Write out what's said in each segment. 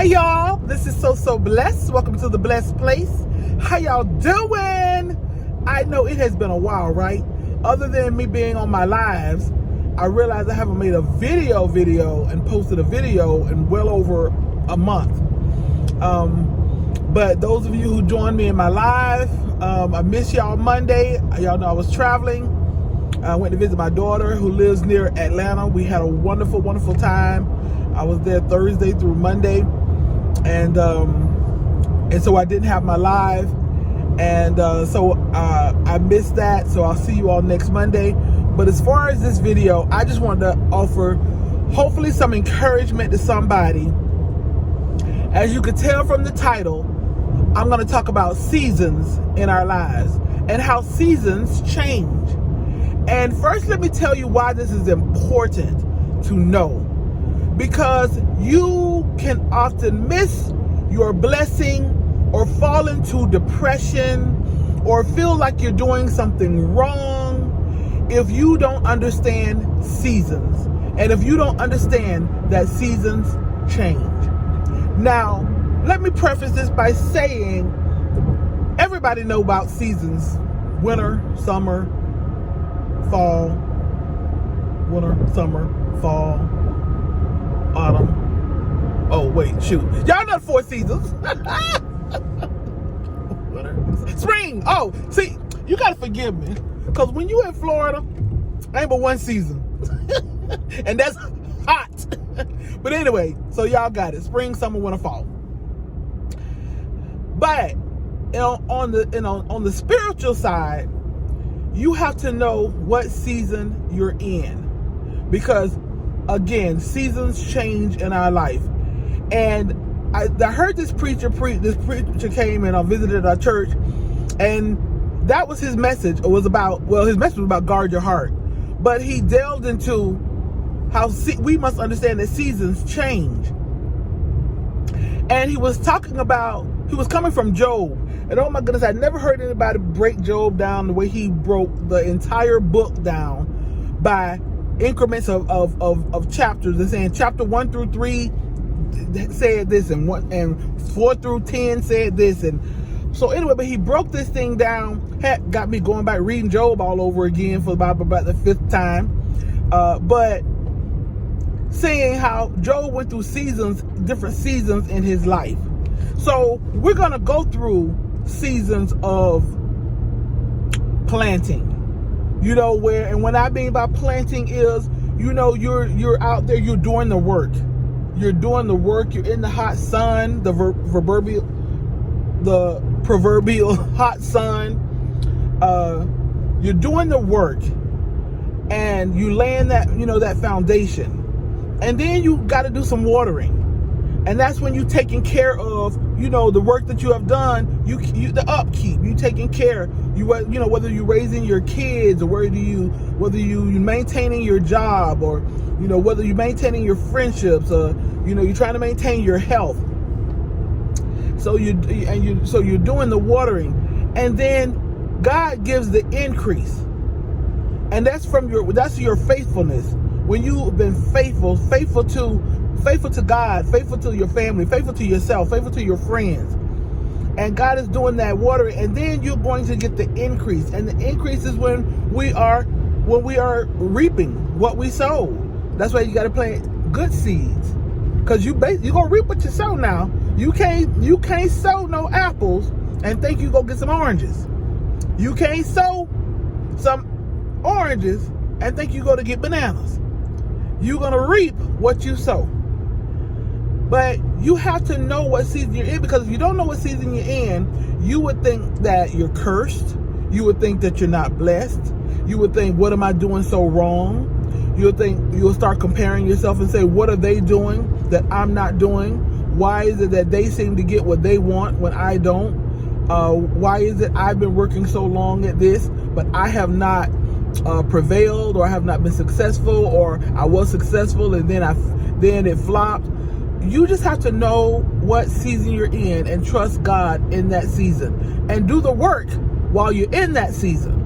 Hi y'all, this is So Blessed. Welcome to the Blessed Place. How y'all doing? I know it has been a while, right? Other than me being on my lives, I realized I haven't made a video and posted a video in well over a month. But those of you who joined me in my live, I miss y'all Monday. Y'all know I was traveling. I went to visit my daughter who lives near Atlanta. We had a wonderful, wonderful time. I was there Thursday through Monday, and so I didn't have my live, and so I missed that. So I'll see you all next Monday. But as far as this video, I just wanted to offer hopefully some encouragement to somebody. As you could tell from the title, I'm going to talk about seasons in our lives and how seasons change. And first, let me tell you why this is important to know. Because you can often miss your blessing or fall into depression or feel like you're doing something wrong if you don't understand seasons. And if you don't understand that seasons change. Now, let me preface this by saying everybody know about seasons: winter, summer, fall, winter, summer, fall, autumn. Oh, wait, shoot. Y'all know 4 seasons. Winter, spring. Oh, see, you got to forgive me. Because when you in Florida, ain't but one season. And that's hot. But anyway, so y'all got it. Spring, summer, winter, fall. But on the spiritual side, you have to know what season you're in, because again, seasons change in our life. And I heard this preacher came and visited our church, and that was his message. His message was about guard your heart, but he delved into how we must understand that seasons change. And he was coming from Job. And oh my goodness, I never heard anybody break Job down the way he broke the entire book down by increments of chapters. They're saying chapter 1 through 3 said this, and 4 through 10 said this. And so anyway, but he broke this thing down, got me going back reading Job all over again for about the 5th time. But saying how Job went through different seasons in his life. So we're going to go through seasons of planting, and what I mean by planting is, you're out there, you're doing the work, you're in the hot sun, the proverbial hot sun. You're doing the work, and you laying that foundation, and then you got to do some watering. And that's when you taking care of, the work that you have done, the upkeep, you taking care, whether you're raising your kids, or whether you maintaining your job, or, whether you're maintaining your friendships, or, you're trying to maintain your health. So you're doing the watering, and then God gives the increase. And that's your faithfulness. When you've been faithful to God, faithful to your family, faithful to yourself, faithful to your friends. And God is doing that watering, and then you're going to get the increase. And the increase is when we are reaping what we sowed. That's why you got to plant good seeds, because you're gonna reap what you sow. Now you can't sow no apples and think you go get some oranges. You can't sow some oranges and think you go to get bananas. You're gonna reap what you sow. But you have to know what season you're in, because if you don't know what season you're in, you would think that you're cursed. You would think that you're not blessed. You would think, what am I doing so wrong? You'll start comparing yourself and say, what are they doing that I'm not doing? Why is it that they seem to get what they want when I don't? Why is it I've been working so long at this, but I have not prevailed, or I have not been successful, or I was successful and then it flopped? You just have to know what season you're in and trust God in that season, and do the work while you're in that season.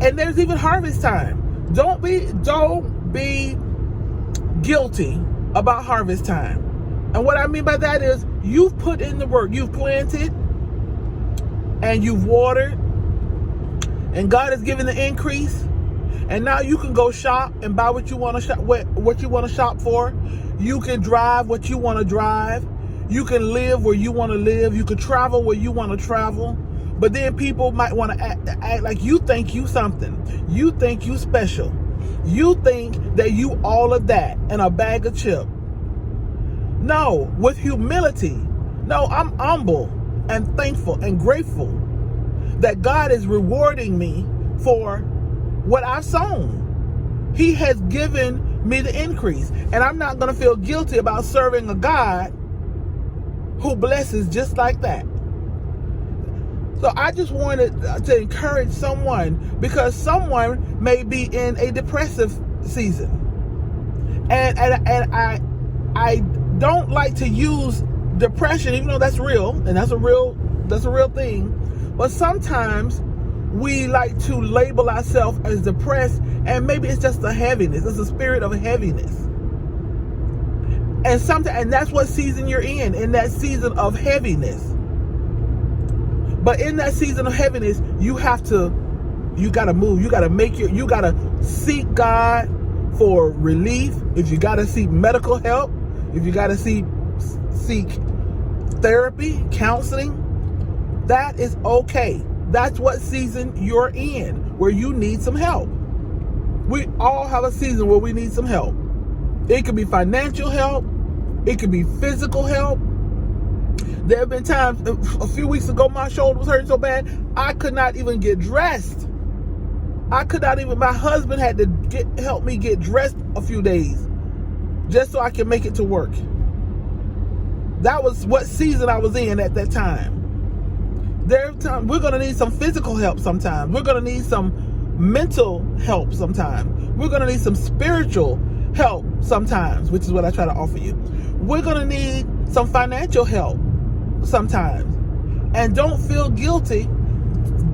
And there's even harvest time. Don't be guilty about harvest time. And what I mean by that is you've put in the work. You've planted and you've watered, and God has given the increase. And now you can go shop and buy what you want to shop, what you want to shop for. You can drive what you want to drive. You can live where you want to live. You can travel where you want to travel. But then people might want to act like you think you something. You think you special. You think that you all of that in a bag of chips. No, with humility. No, I'm humble and thankful and grateful that God is rewarding me for what I've sown. He has given me the increase. And I'm not going to feel guilty about serving a God who blesses just like that. So I just wanted to encourage someone, because someone may be in a depressive season. And I don't like to use depression, even though that's real, and that's a real thing. But sometimes we like to label ourselves as depressed, and maybe it's just a heaviness. It's a spirit of heaviness. And that's what season you're in that season of heaviness. But in that season of heaviness, you gotta move. You gotta seek God for relief. If you gotta seek medical help, if you gotta seek therapy, counseling, that is okay. That's what season you're in, where you need some help. We all have a season where we need some help. It could be financial help. It could be physical help. There have been times, a few weeks ago, my shoulder was hurting so bad, I could not even get dressed. My husband had to help me get dressed a few days just so I could make it to work. That was what season I was in at that time. We're going to need some physical help sometimes. We're going to need some mental help sometimes. We're going to need some spiritual help sometimes, which is what I try to offer you. We're going to need some financial help sometimes. And don't feel guilty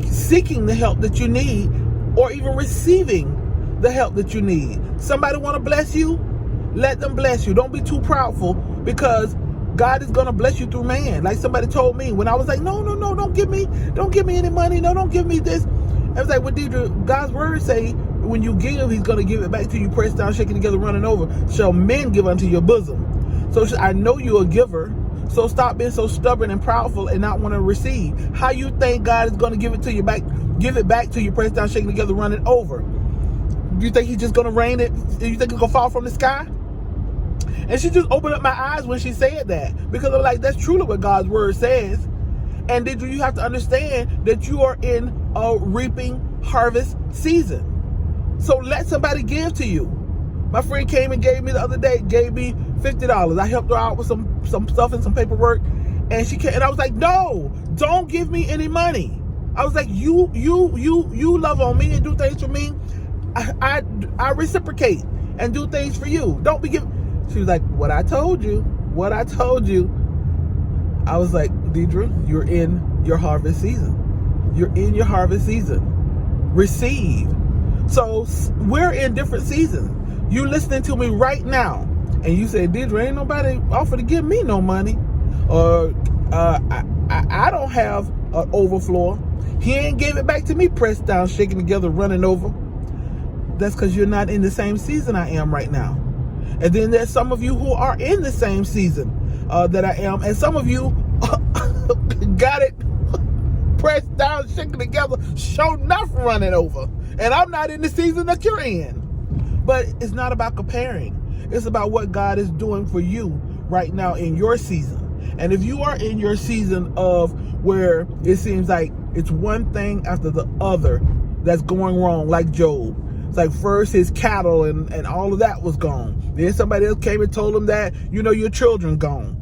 seeking the help that you need, or even receiving the help that you need. Somebody want to bless you? Let them bless you. Don't be too proudful, because God is going to bless you through man. Like somebody told me when I was like, no, don't give me any money. No, don't give me this. I was like, well, Deidre, God's word say when you give, he's going to give it back to you, pressed down, shaking together, running over. Shall men give unto your bosom? So I know you're a giver. So stop being so stubborn and proudful and not want to receive. How you think God is going to give it back to you, pressed down, shaking together, running over? You think he's just going to rain it? You think it's going to fall from the sky? And she just opened up my eyes when she said that, because I'm like, that's truly what God's word says. And then you have to understand that you are in a reaping harvest season. So let somebody give to you. My friend came and gave me the other day, gave me $50. I helped her out with some stuff and some paperwork. And she came, and I was like, no, don't give me any money. I was like, you love on me and do things for me. I reciprocate and do things for you. Don't be giving. She was like, what I told you. I was like, Deidre, you're in your harvest season. You're in your harvest season. Receive. So we're in different seasons. You listening to me right now, and you say, Deidre, ain't nobody offer to give me no money. Or I don't have an overflow. He ain't gave it back to me, pressed down, shaking together, running over. That's because you're not in the same season I am right now. And then there's some of you who are in the same season that I am. And some of you got it pressed down, shaking together, sure enough running over. And I'm not in the season that you're in. But it's not about comparing. It's about what God is doing for you right now in your season. And if you are in your season of where it seems like it's one thing after the other that's going wrong, like Job. It's like first his cattle and all of that was gone. Then somebody else came and told him that, your children gone.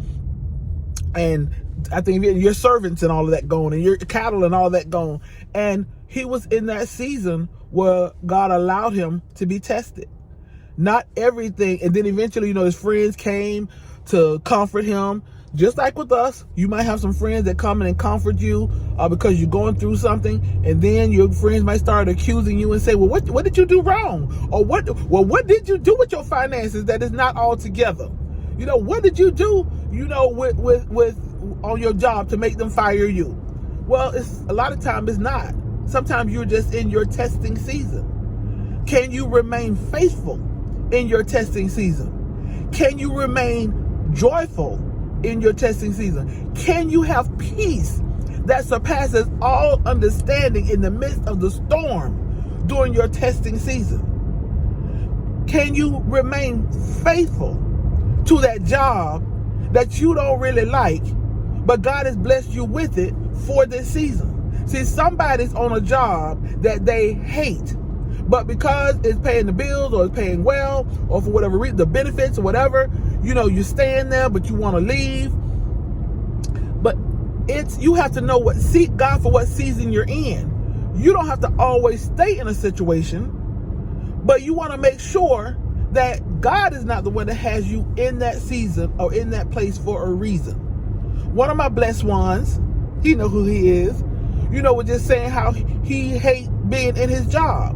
And I think your servants and all of that gone, and your cattle and all that gone. And he was in that season where God allowed him to be tested. Not everything. And then eventually, his friends came to comfort him. Just like with us, you might have some friends that come in and comfort you because you're going through something, and then your friends might start accusing you and say, well, what did you do wrong? Or what did you do with your finances that is not all together? What did you do, with on your job to make them fire you? Well, it's a lot of time it's not. Sometimes you're just in your testing season. Can you remain faithful in your testing season? Can you remain joyful in your testing season? Can you have peace that surpasses all understanding in the midst of the storm during your testing season? Can you remain faithful to that job that you don't really like, but God has blessed you with it for this season? See, somebody's on a job that they hate, but because it's paying the bills or it's paying well, or for whatever reason, the benefits or whatever, you're staying there, but you want to leave. But you have to seek God for what season you're in. You don't have to always stay in a situation, but you want to make sure that God is not the one that has you in that season or in that place for a reason. One of my blessed ones, he know who he is, was just saying how he hate being in his job,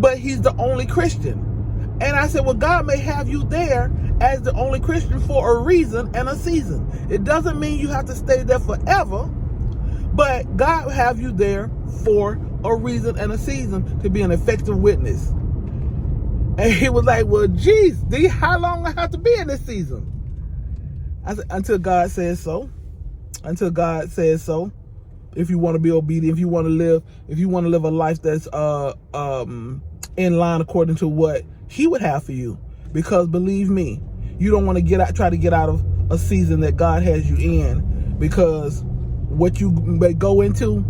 but he's the only Christian. And I said, well, God may have you there as the only Christian for a reason and a season. It doesn't mean you have to stay there forever, but God will have you there for a reason and a season to be an effective witness. And he was like, well, geez, D, how long I have to be in this season? I said, until God says so. Until God says so. If you want to be obedient, if you want to live a life that's in line according to what he would have for you. Because believe me, you don't want to try to get out of a season that God has you in, because what you may go into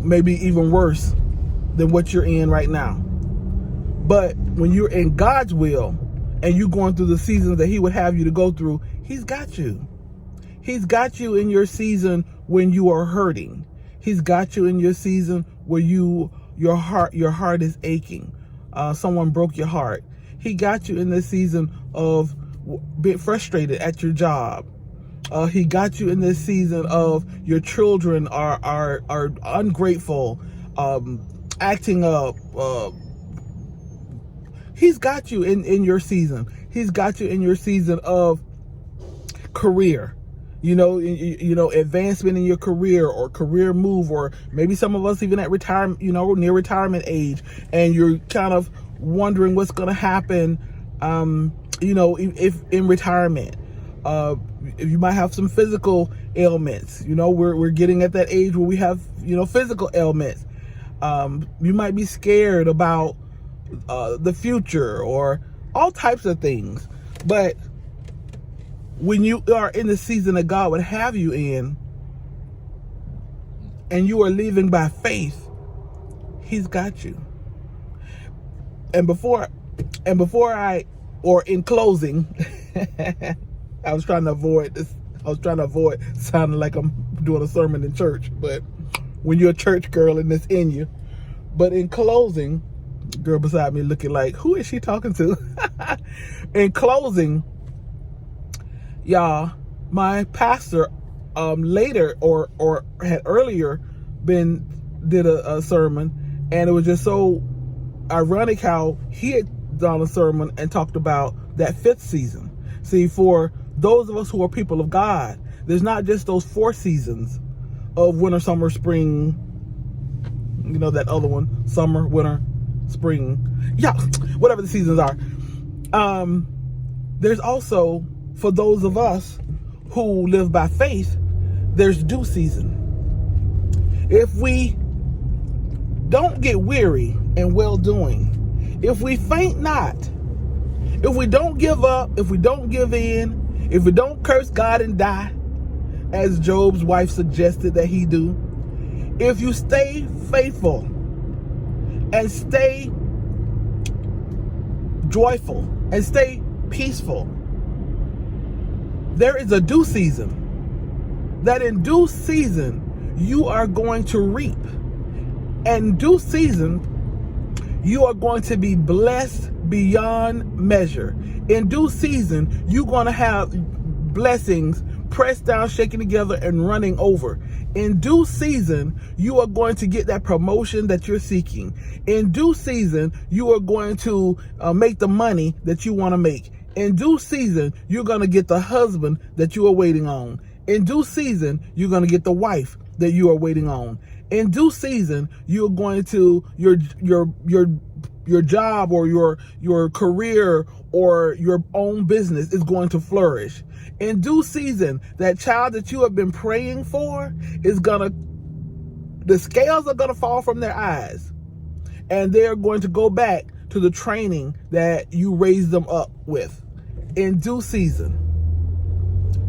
may be even worse than what you're in right now. But when you're in God's will and you're going through the seasons that he would have you to go through, he's got you. He's got you in your season when you are hurting. He's got you in your season where your heart is aching. Someone broke your heart. He got you in the season of being frustrated at your job. He got you in this season of your children are ungrateful, acting up. He's got you in your season. He's got you in your season of career. Advancement in your career or career move, or maybe some of us even at retirement, near retirement age, and you're kind of wondering what's going to happen, if in retirement, if you might have some physical ailments, we're getting at that age where we have, physical ailments. You might be scared about the future or all types of things, but when you are in the season that God would have you in, and you are living by faith, he's got you. And in closing, I was trying to avoid this. I was trying to avoid sounding like I'm doing a sermon in church, but when you're a church girl and it's in you. But in closing, girl beside me looking like, who is she talking to? In closing, y'all, my pastor later or had earlier did a sermon, and it was just so ironic how he had done a sermon and talked about that fifth season. See, for those of us who are people of God, there's not just those 4 seasons of winter, summer, spring, that other one, summer, winter, spring, whatever the seasons are. There's also, for those of us who live by faith, there's due season. If we don't get weary in well-doing, if we faint not, if we don't give up, if we don't give in, if we don't curse God and die, as Job's wife suggested that he do, if you stay faithful and stay joyful and stay peaceful, there is a due season. That in due season, you are going to reap. And due season, you are going to be blessed beyond measure. In due season, you're going to have blessings pressed down, shaken together, and running over. In due season, you are going to get that promotion that you're seeking. In due season, you are going to make the money that you want to make. In due season, you're going to get the husband that you are waiting on. In due season, you're going to get the wife that you are waiting on. In due season, you're going to your job or your career or your own business is going to flourish. In due season, that child that you have been praying for the scales are going to fall from their eyes, and they're going to go back to the training that you raised them up with. In due season.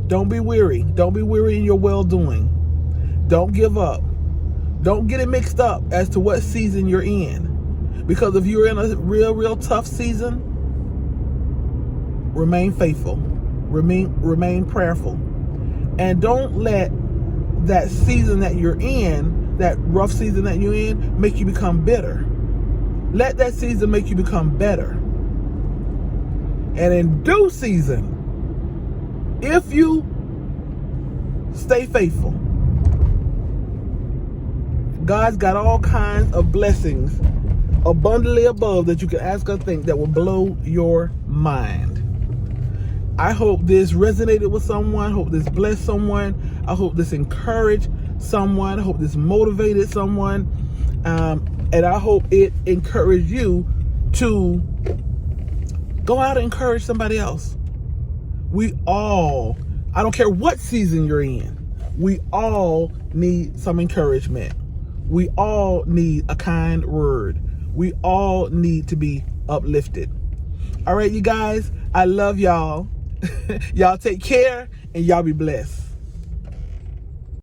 Don't be weary. Don't be weary in your well-doing. Don't give up. Don't get it mixed up as to what season you're in. Because if you're in a real tough season, remain faithful. Remain prayerful. And don't let that season that you're in, that rough season that you're in, make you become bitter. Let that season make you become better. And in due season, if you stay faithful, God's got all kinds of blessings abundantly above that you can ask or think that will blow your mind. I hope this resonated with someone. I hope this blessed someone. I hope this encouraged someone. I hope this motivated someone. And I hope it encouraged you to go out and encourage somebody else. We all, I don't care what season you're in, we all need some encouragement. We all need a kind word. We all need to be uplifted. All right, you guys, I love y'all. Y'all take care and y'all be blessed.